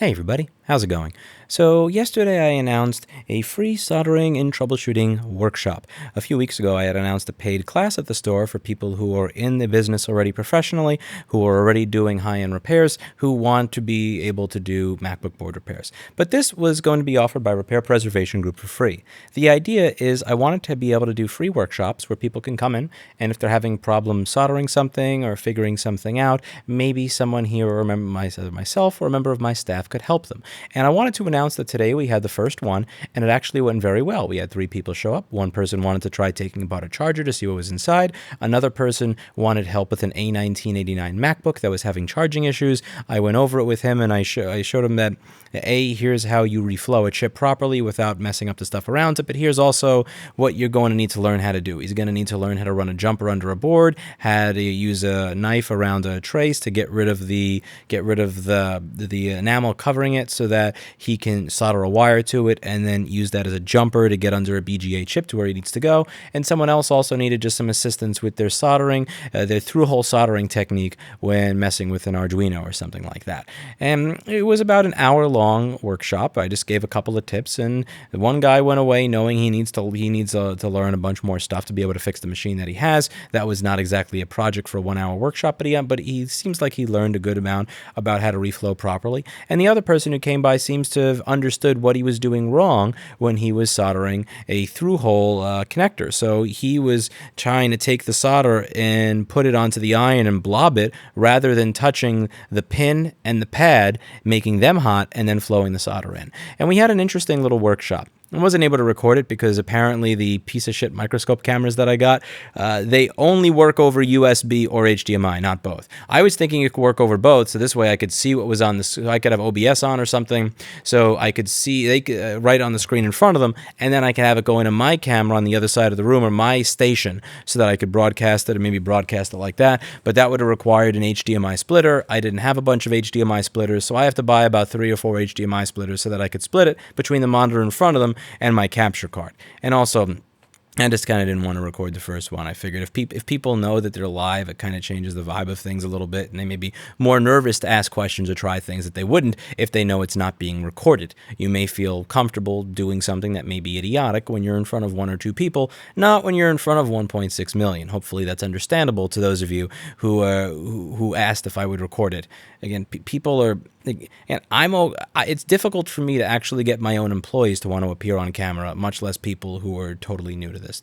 Hey everybody, how's it going? So yesterday I announced a free soldering and troubleshooting workshop. A few weeks ago I had announced a paid class at the store for people who are in the business already professionally, who are already doing high-end repairs, who want to be able to do MacBook board repairs. But this was going to be offered by Repair Preservation Group for free. The idea is I wanted to be able to do free workshops where people can come in, and if they're having problems soldering something or figuring something out, maybe someone here or a member myself or a member of my staff could help them. And I wanted to announce that today we had the first one, and it actually went very well. We had 3 people show up. One person wanted to try taking apart a charger to see what was inside. Another person wanted help with an A1989 MacBook that was having charging issues. I went over it with him, and I showed him that, here's how you reflow a chip properly without messing up the stuff around it, but here's also what you're going to need to learn how to do. He's going to need to learn how to run a jumper under a board, how to use a knife around a trace to get rid of the enamel covering it so that he can solder a wire to it and then use that as a jumper to get under a BGA chip to where he needs to go. And someone else also needed just some assistance with their soldering, their through-hole soldering technique when messing with an Arduino or something like that. And it was about an hour-long workshop. I just gave a couple of tips, and the one guy went away knowing he needs to learn a bunch more stuff to be able to fix the machine that he has. That was not exactly a project for a 1-hour workshop, but he seems like he learned a good amount about how to reflow properly. And the other person who came by seems to have understood what he was doing wrong when he was soldering a through-hole connector. So he was trying to take the solder and put it onto the iron and blob it rather than touching the pin and the pad, making them hot and then flowing the solder in. And we had an interesting little workshop. I wasn't able to record it because apparently the piece of shit microscope cameras that I got, they only work over USB or HDMI, not both. I was thinking it could work over both, so this way I could see what was on the. I could have OBS on or something, so I could see right on the screen in front of them, and then I could have it go into my camera on the other side of the room or my station, so that I could broadcast it or maybe broadcast it like that. But that would have required an HDMI splitter. I didn't have a bunch of HDMI splitters, so I have to buy about 3 or 4 HDMI splitters so that I could split it between the monitor in front of them and my capture card. And also, I just kind of didn't want to record the first one. I figured if people know that they're live, it kind of changes the vibe of things a little bit, and they may be more nervous to ask questions or try things that they wouldn't if they know it's not being recorded. You may feel comfortable doing something that may be idiotic when you're in front of 1 or 2 people, not when you're in front of 1.6 million. Hopefully that's understandable to those of you who asked if I would record it. Again, people are... And it's difficult for me to actually get my own employees to want to appear on camera, much less people who are totally new to this.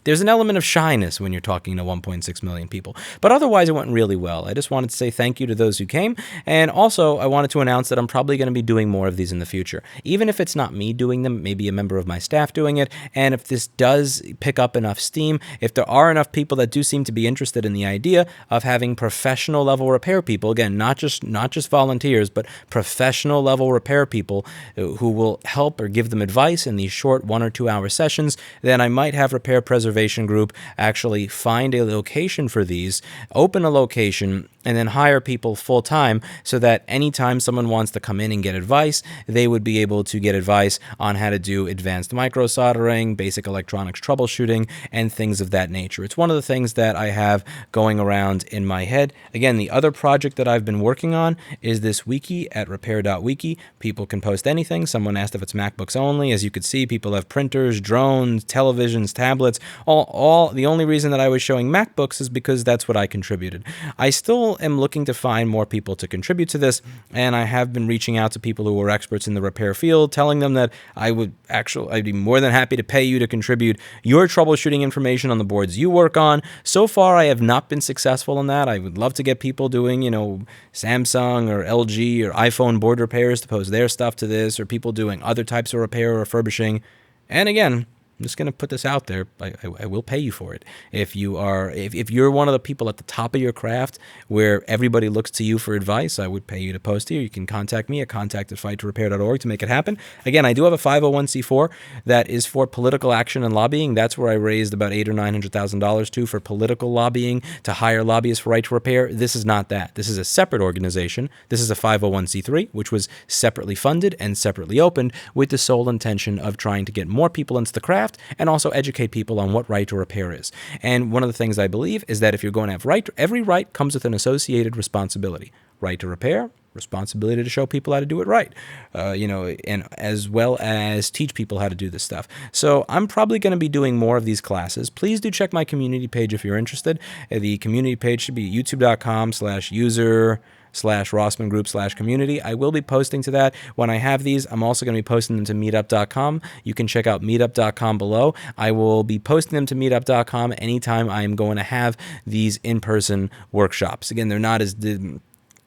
There's an element of shyness when you're talking to 1.6 million people. But otherwise, it went really well. I just wanted to say thank you to those who came. And also, I wanted to announce that I'm probably going to be doing more of these in the future. Even if it's not me doing them, maybe a member of my staff doing it. And if this does pick up enough steam, if there are enough people that do seem to be interested in the idea of having professional level repair people, again, not just volunteers, but professional level repair people who will help or give them advice in these short 1 or 2 hour sessions, then I might have Repair Preservation Group actually find a location for these, open a location, and then hire people full-time so that anytime someone wants to come in and get advice, they would be able to get advice on how to do advanced micro soldering, basic electronics troubleshooting, and things of that nature. It's one of the things that I have going around in my head. Again, the other project that I've been working on is this wiki at repair.wiki. People can post anything. Someone asked if it's MacBooks only. As you could see, people have printers, drones, televisions, tablets. All the only reason that I was showing MacBooks is because that's what I contributed. I still am looking to find more people to contribute to this, and I have been reaching out to people who are experts in the repair field, telling them that I'd be more than happy to pay you to contribute your troubleshooting information on the boards you work on. So far, I have not been successful in that. I would love to get people doing, Samsung or LG or iPhone board repairs to post their stuff to this, or people doing other types of repair or refurbishing. And again, I'm just going to put this out there. I will pay you for it. If you're one of the people at the top of your craft where everybody looks to you for advice, I would pay you to post here. You can contact me at contact@fight2repair.org to make it happen. Again, I do have a 501c4 that is for political action and lobbying. That's where I raised about $800,000 or $900,000 to for political lobbying to hire lobbyists for Right to Repair. This is not that. This is a separate organization. This is a 501c3, which was separately funded and separately opened with the sole intention of trying to get more people into the craft and also educate people on what right to repair is. And one of the things I believe is that if you're going to have every right comes with an associated responsibility. Right to repair responsibility to show people how to do it right, and as well as teach people how to do this stuff. So I'm probably going to be doing more of these classes. Please do check my community page if you're interested. The community page should be youtube.com/user/Rossman Group/community. I will be posting to that when I have these. I'm also going to be posting them to meetup.com. You can check out meetup.com below. I will be posting them to meetup.com anytime I'm going to have these in-person workshops. Again, they're not as...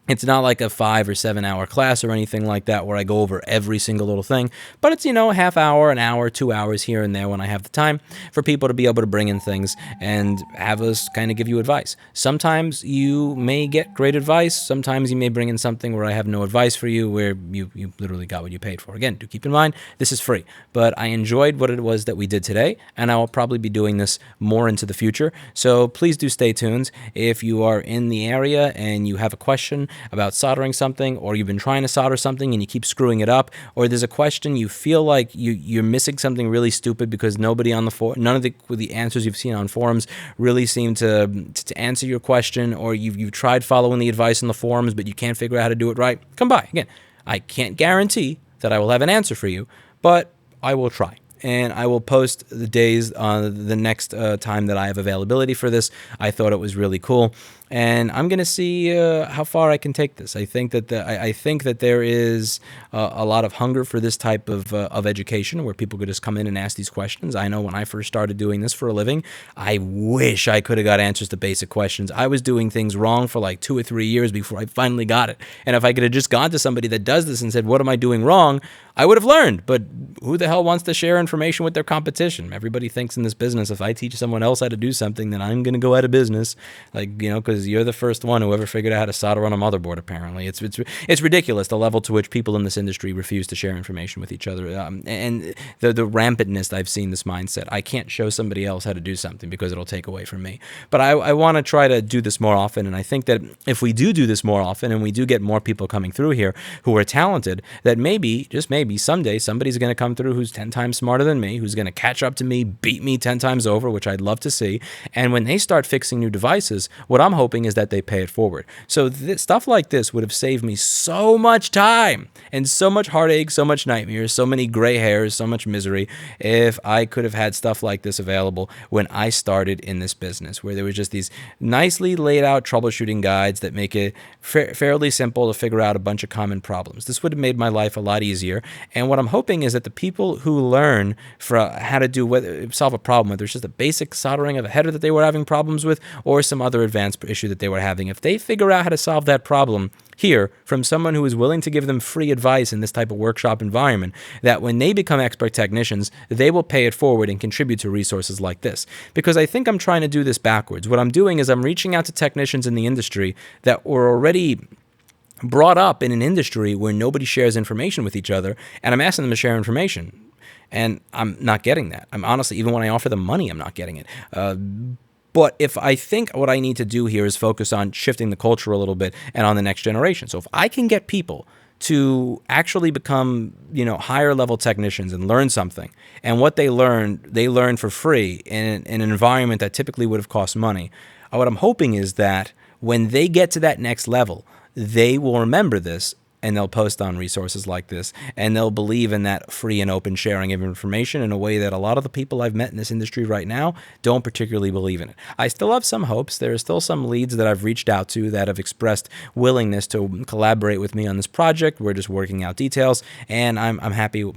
It's not like a 5 or 7 hour class or anything like that where I go over every single little thing, but it's, a half hour, an hour, 2 hours here and there when I have the time for people to be able to bring in things and have us kind of give you advice. Sometimes you may get great advice. Sometimes you may bring in something where I have no advice for you, where you literally got what you paid for. Again, do keep in mind, this is free, but I enjoyed what it was that we did today, and I will probably be doing this more into the future. So please do stay tuned. If you are in the area and you have a question about soldering something, or you've been trying to solder something and you keep screwing it up, or there's a question you feel like you're missing something really stupid because nobody on none of the answers you've seen on forums really seem to answer your question, or you've tried following the advice in the forums but you can't figure out how to do it right, come by. Again, I can't guarantee that I will have an answer for you, but I will try. And I will post the days on the next time that I have availability for this. I thought it was really cool, and I'm going to see how far I can take this. I think that I think that there is a lot of hunger for this type of education where people could just come in and ask these questions. I know when I first started doing this for a living, I wish I could have got answers to basic questions. I was doing things wrong for like 2 or 3 years before I finally got it. And if I could have just gone to somebody that does this and said, what am I doing wrong? I would have learned. But who the hell wants to share information with their competition? Everybody thinks in this business, if I teach someone else how to do something, then I'm going to go out of business. Like, because you're the first one who ever figured out how to solder on a motherboard, apparently. It's ridiculous, the level to which people in this industry refuse to share information with each other. And the rampantness I've seen this mindset. I can't show somebody else how to do something because it'll take away from me. But I want to try to do this more often, and I think that if we do this more often and we do get more people coming through here who are talented, that maybe, just maybe, someday somebody's going to come through who's 10 times smarter than me, who's going to catch up to me, beat me 10 times over, which I'd love to see. And when they start fixing new devices, what I'm hoping is that they pay it forward. So stuff like this would have saved me so much time and so much heartache, so much nightmares, so many gray hairs, so much misery if I could have had stuff like this available when I started in this business, where there was just these nicely laid out troubleshooting guides that make it fairly simple to figure out a bunch of common problems. This would have made my life a lot easier. And what I'm hoping is that the people who learn how to solve a problem, whether it's just a basic soldering of a header that they were having problems with or some other advanced issue that they were having, if they figure out how to solve that problem here from someone who is willing to give them free advice in this type of workshop environment, that when they become expert technicians, they will pay it forward and contribute to resources like this. Because I think I'm trying to do this backwards. What I'm doing is I'm reaching out to technicians in the industry that were already brought up in an industry where nobody shares information with each other, and I'm asking them to share information. And I'm not getting that. I'm honestly, even when I offer them money, I'm not getting it. But if I think what I need to do here is focus on shifting the culture a little bit and on the next generation. So if I can get people to actually become, higher level technicians and learn something, and what they learn for free in an environment that typically would have cost money, what I'm hoping is that when they get to that next level, they will remember this, and they'll post on resources like this, and they'll believe in that free and open sharing of information in a way that a lot of the people I've met in this industry right now don't particularly believe in it. I still have some hopes. There are still some leads that I've reached out to that have expressed willingness to collaborate with me on this project. We're just working out details, and I'm happy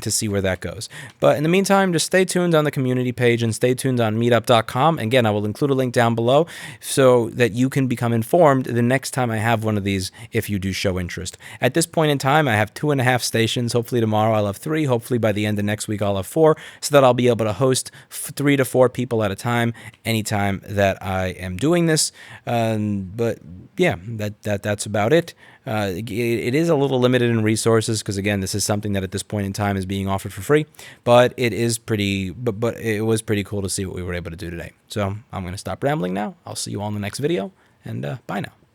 to see where that goes. But in the meantime, just stay tuned on the community page and stay tuned on meetup.com. Again, I will include a link down below so that you can become informed the next time I have one of these if you do show interest. At this point in time, I have 2.5 stations. Hopefully tomorrow I'll have 3. Hopefully by the end of next week I'll have 4, so that I'll be able to host 3 to 4 people at a time anytime that I am doing this. But yeah, that's about it. It is a little limited in resources because, again, this is something that at this point in time is being offered for free, but it is but it was pretty cool to see what we were able to do today. So I'm going to stop rambling now. I'll see you all in the next video, and bye now.